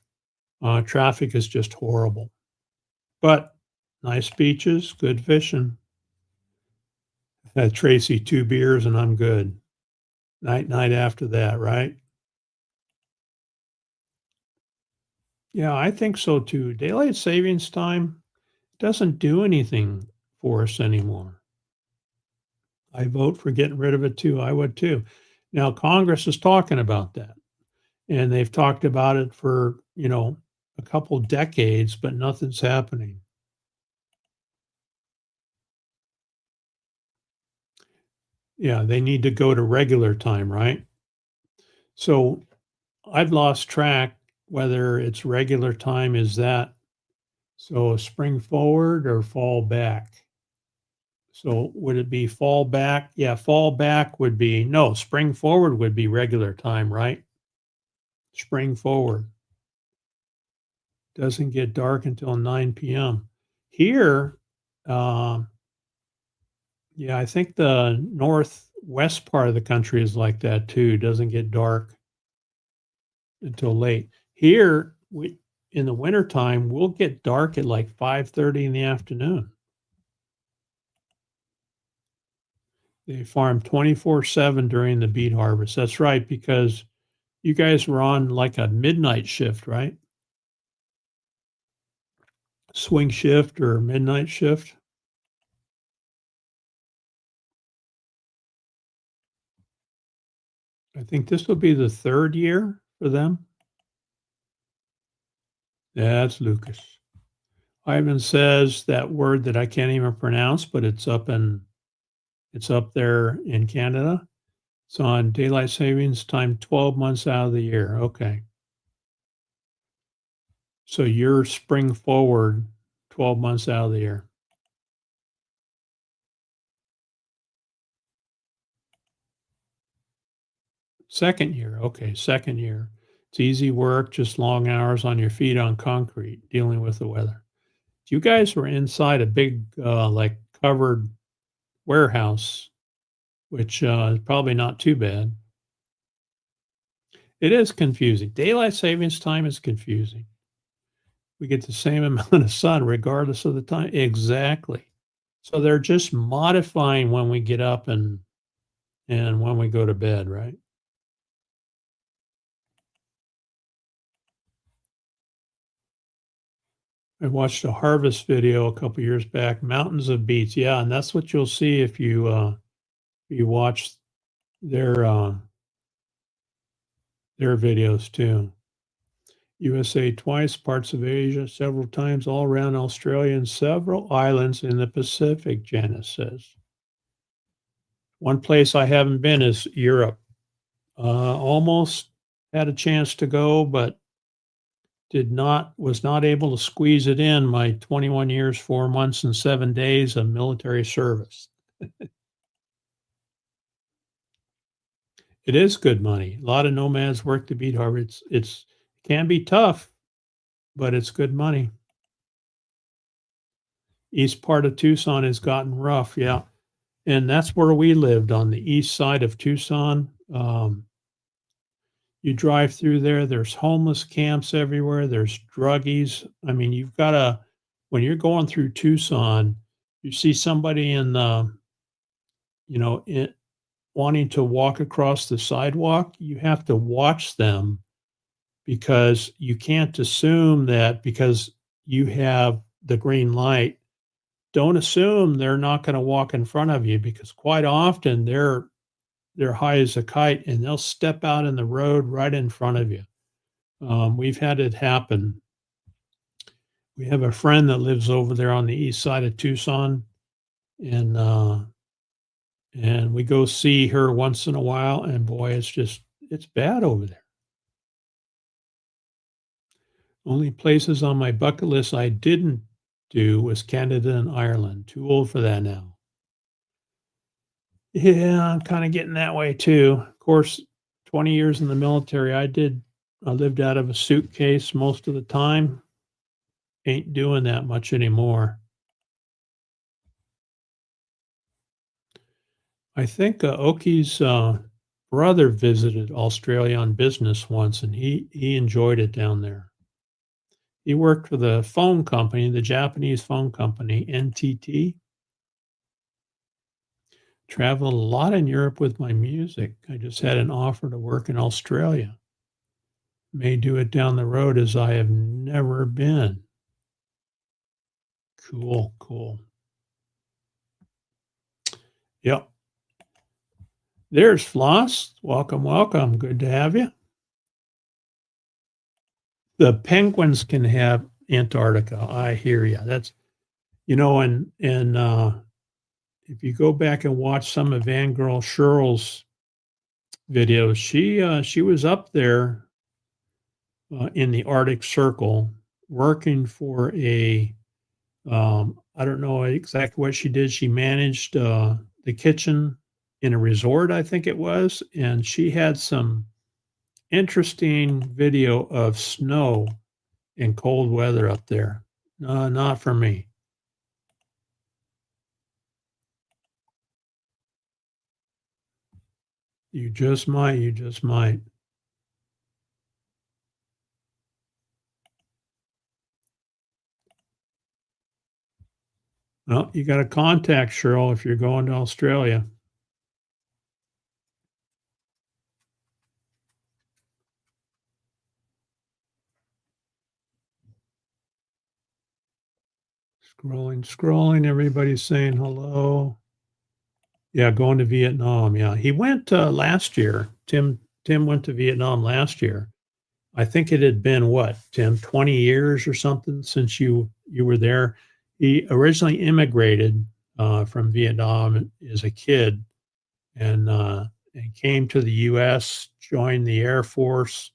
Traffic is just horrible. But nice beaches, good fishing. Had Tracy 2 beers and I'm good. Night after that, right? Yeah, I think so too. Daylight savings time doesn't do anything for us anymore. I vote for getting rid of it too. I would too. Now, Congress is talking about that, and they've talked about it for, a couple decades, but nothing's happening. Yeah, they need to go to regular time, right? So I've lost track whether it's regular time is that. So spring forward or fall back? So would it be fall back? Yeah, fall back would be, no, spring forward would be regular time, right? Spring forward. Doesn't get dark until 9 p.m. Here, yeah, I think the northwest part of the country is like that too. Doesn't get dark until late. Here, in the wintertime, we'll get dark at like 5:30 in the afternoon. They farm 24/7 during the beet harvest. That's right, because you guys were on like a midnight shift, right? Swing shift or midnight shift. I think this will be the 3rd year for them. That's Lucas. Ivan says that word that I can't even pronounce, but it's up there in Canada. It's on daylight savings time 12 months out of the year. Okay. So you're spring forward 12 months out of the year. Second year. Okay. Second year. It's easy work, just long hours on your feet on concrete, dealing with the weather. You guys were inside a big, like covered warehouse, which is probably not too bad. It is confusing. Daylight savings time is confusing. We get the same amount of sun regardless of the time. Exactly. So they're just modifying when we get up and when we go to bed, right? I watched a harvest video a couple years back, mountains of beets. Yeah, and that's what you'll see if you watch their videos too. USA twice, parts of Asia several times, all around Australia, and several islands in the Pacific, Janice says. One place I haven't been is Europe. Almost had a chance to go, but was not able to squeeze it in my 21 years, 4 months, and 7 days of military service. It is good money. A lot of nomads work the beet harvest. It can be tough, but it's good money. East part of Tucson has gotten rough, yeah. And that's where we lived, on the east side of Tucson. You drive through there, there's homeless camps everywhere, there's druggies. I mean, when you're going through Tucson, you see somebody wanting to walk across the sidewalk, you have to watch them, because you can't assume that because you have the green light, don't assume they're not going to walk in front of you, because quite often they're high as a kite and they'll step out in the road right in front of you. We've had it happen. We have a friend that lives over there on the east side of Tucson, and we go see her once in a while, and boy, it's bad over there. Only places on my bucket list I didn't do was Canada and Ireland. Too old for that now. Yeah, I'm kind of getting that way too. Of course, 20 years in the military, I lived out of a suitcase most of the time. Ain't doing that much anymore. I think Oki's brother visited Australia on business once, and he enjoyed it down there. He worked for the phone company, the Japanese phone company, NTT. Traveled a lot in Europe with my music. I just had an offer to work in Australia. May do it down the road, as I have never been. Cool. Yep. There's Floss. Welcome. Good to have you. The penguins can have Antarctica. I hear you. That's, and if you go back and watch some of Van Girl Sherrill's videos, she was up there in the Arctic Circle working for I don't know exactly what she did. She managed the kitchen in a resort, I think it was, and she had some interesting video of snow in cold weather up there. No, not for me. You just might. You just might. Well, you got to contact Cheryl if you're going to Australia. Scrolling. Everybody's saying hello. Yeah, going to Vietnam. Yeah, he went last year. Tim went to Vietnam last year. I think it had been what, Tim, 20 years or something since you were there. He originally immigrated from Vietnam as a kid and came to the U.S., joined the Air Force,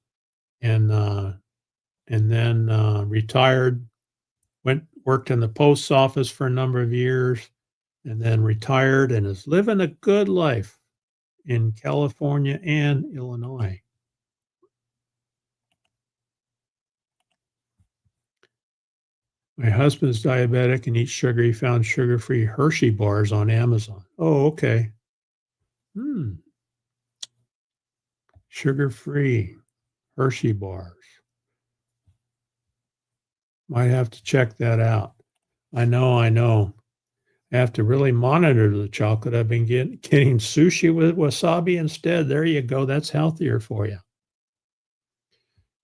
and then retired. Worked in the post office for a number of years, and then retired and is living a good life in California and Illinois. My husband's diabetic and eats sugar. He found sugar-free Hershey bars on Amazon. Oh, okay. Sugar-free Hershey bars. Might have to check that out. I know. I have to really monitor the chocolate. I've been getting sushi with wasabi instead. There you go. That's healthier for you.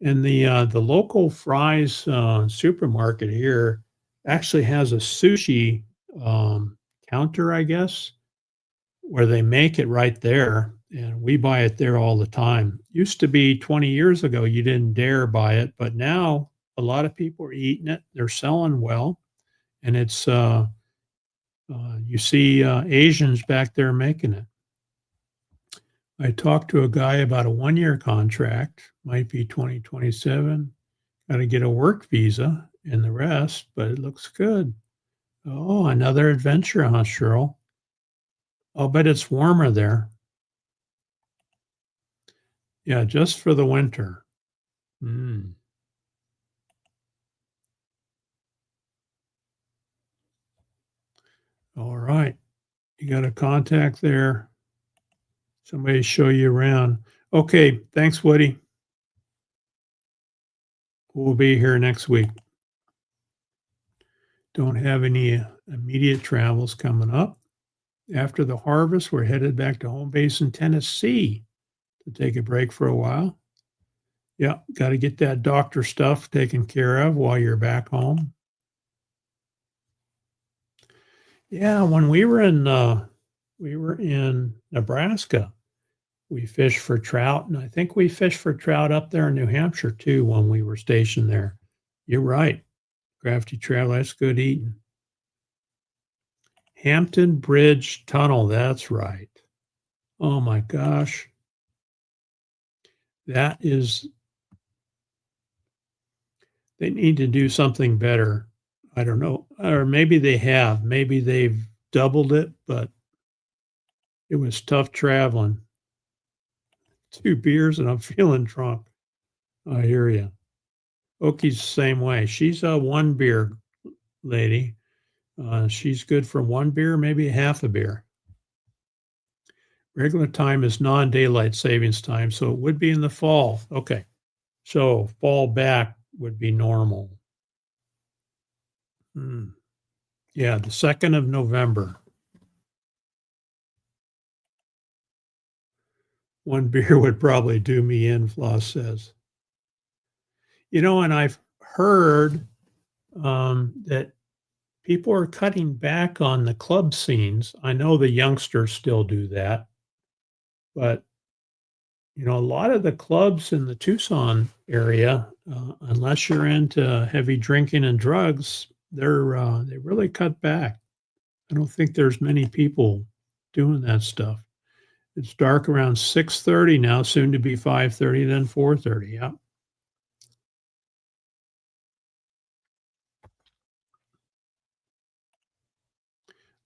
And the local Fry's supermarket here actually has a sushi counter, I guess, where they make it right there. And we buy it there all the time. Used to be 20 years ago, you didn't dare buy it, but now a lot of people are eating it. They're selling well. And it's, you see Asians back there making it. I talked to a guy about a 1-year contract, might be 2027. Got to get a work visa and the rest, but it looks good. Oh, another adventure, huh, Cheryl? I'll bet it's warmer there. Yeah, just for the winter. All right. You got a contact there. Somebody show you around. Okay. Thanks, Woody. We'll be here next week. Don't have any immediate travels coming up. After the harvest, we're headed back to home base in Tennessee to take a break for a while. Yeah, got to get that doctor stuff taken care of while you're back home. Yeah, when we were in Nebraska, we fished for trout, and I think we fished for trout up there in New Hampshire too when we were stationed there. You're right. Crafty Trail, that's good eating. Hampton Bridge Tunnel, that's right. Oh my gosh. They need to do something better. I don't know. Or maybe they have. Maybe they've doubled it, but it was tough traveling. 2 beers and I'm feeling drunk. I hear you. Oki's the same way. She's a 1 beer lady. She's good for 1 beer, maybe half a beer. Regular time is non-daylight savings time, so it would be in the fall. Okay. So fall back would be normal. Yeah, the 2nd of November. 1 beer would probably do me in, Floss says. And I've heard that people are cutting back on the club scenes. I know the youngsters still do that, but a lot of the clubs in the Tucson area, unless you're into heavy drinking and drugs, they really cut back. I don't think there's many people doing that stuff. It's dark around 6:30 now, soon to be 5:30, then 4:30. Yeah.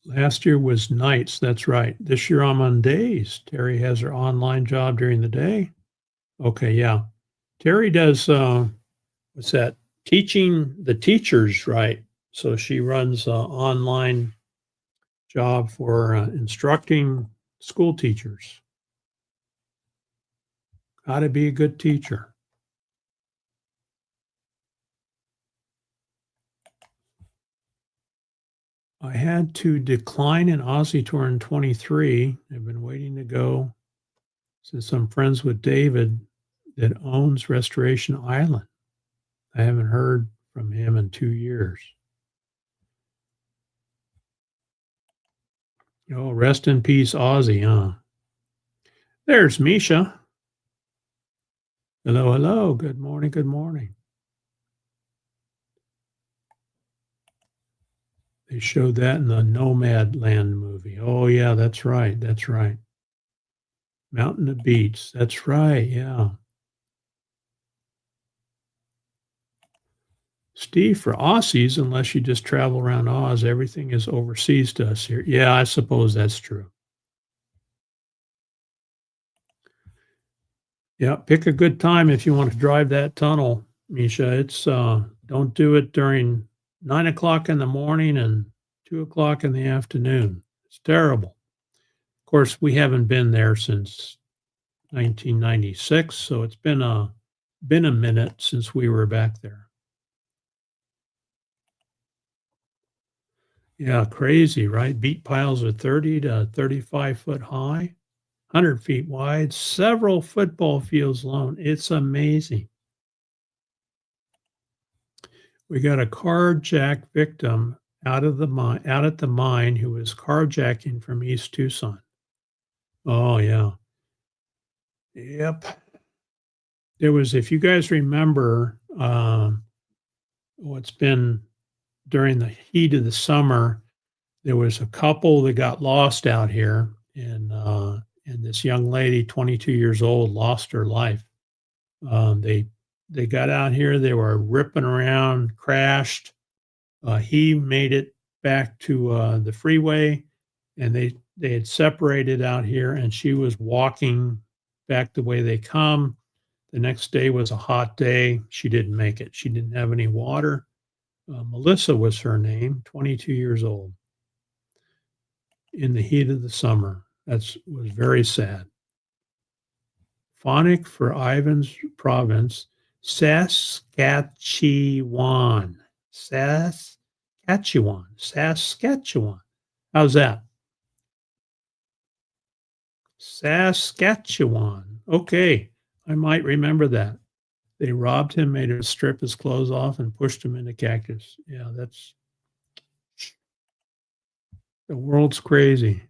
Last year was nights. That's right. This year I'm on days. Terry has her online job during the day. Okay, yeah. Terry does, what's that? teaching the teachers right. So she runs an online job for instructing school teachers how to be a good teacher. I had to decline an Aussie tour in 23. I've been waiting to go since I'm friends with David that owns Restoration Island. I haven't heard from him in 2 years. Oh, rest in peace, Aussie, huh? There's Misha. Hello, hello. Good morning, good morning. They showed that in the Nomadland movie. Oh, yeah, that's right. That's right. Mountain of Beats. That's right. Yeah. Steve, for Aussies, unless you just travel around Oz, everything is overseas to us here. Yeah, I suppose that's true. Yeah, pick a good time if you want to drive that tunnel, Misha. It's don't do it during 9 o'clock in the morning and 2 o'clock in the afternoon. It's terrible. Of course, we haven't been there since 1996, so it's been a minute since we were back there. Yeah, crazy, right? Beet piles are 30 to 35 foot high, 100 feet wide, several football fields long. It's amazing. We got a carjack victim out at the mine who was carjacking from East Tucson. Oh yeah. Yep. There was, if you guys remember, what's been during the heat of the summer, there was a couple that got lost out here, and this young lady, 22 years old, lost her life. They got out here, they were ripping around, crashed. He made it back to the freeway, and they had separated out here, and she was walking back the way they come. The next day was a hot day. She didn't make it. She didn't have any water. Melissa was her name, 22 years old. In the heat of the summer. That was very sad. Phonic for Ivan's province, Saskatchewan. Saskatchewan. How's that? Saskatchewan. Okay, I might remember that. They robbed him, made him strip his clothes off, and pushed him into cactus. Yeah, that's the world's crazy.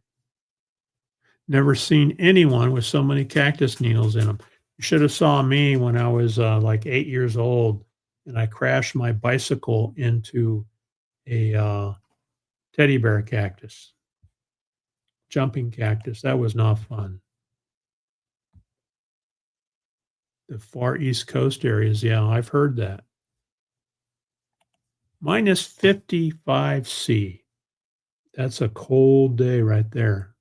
Never seen anyone with so many cactus needles in them. You should have saw me when I was like 8 years old, and I crashed my bicycle into a teddy bear cactus, jumping cactus. That was not fun. The far East Coast areas, yeah, I've heard that. Minus 55C. That's a cold day right there.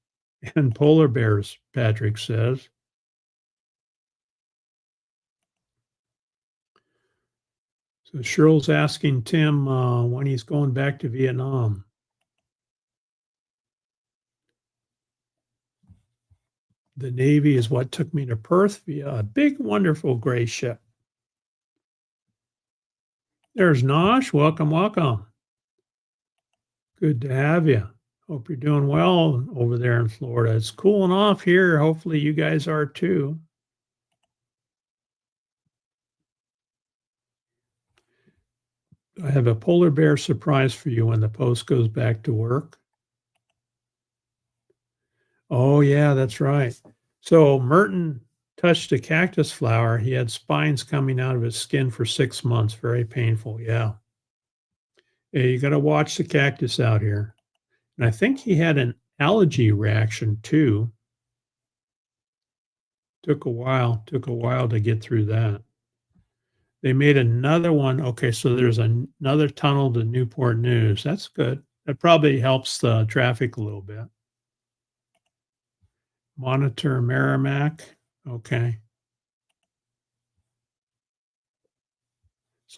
And polar bears, Patrick says. So Cheryl's asking Tim when he's going back to Vietnam. The Navy is what took me to Perth via a big, wonderful gray ship. There's Nosh. Welcome, welcome. Good to have you. Hope you're doing well over there in Florida. It's cooling off here. Hopefully you guys are too. I have a polar bear surprise for you when the post goes back to work. Oh, yeah, that's right. So Merton touched a cactus flower. He had spines coming out of his skin for 6 months. Very painful. Yeah. Hey, you got to watch the cactus out here. And I think he had an allergy reaction too. Took a while to get through that. They made another one. Okay, so there's another tunnel to Newport News. That's good. That probably helps the traffic a little bit. Monitor Merrimack. Okay.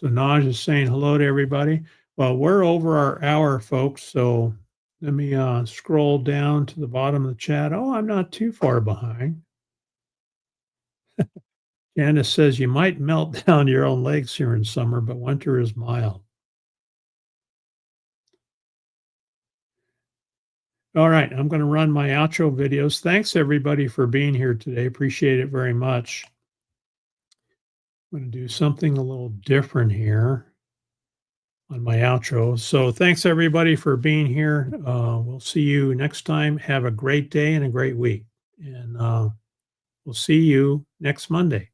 So Naj is saying hello to everybody. Well, we're over our hour, folks. So let me scroll down to the bottom of the chat. Oh, I'm not too far behind. Janice says you might melt down your own legs here in summer, but winter is mild. All right, I'm going to run my outro videos. Thanks everybody for being here today. Appreciate it very much. I'm going to do something a little different here on my outro. So thanks everybody for being here. We'll see you next time. Have a great day and a great week. And we'll see you next Monday.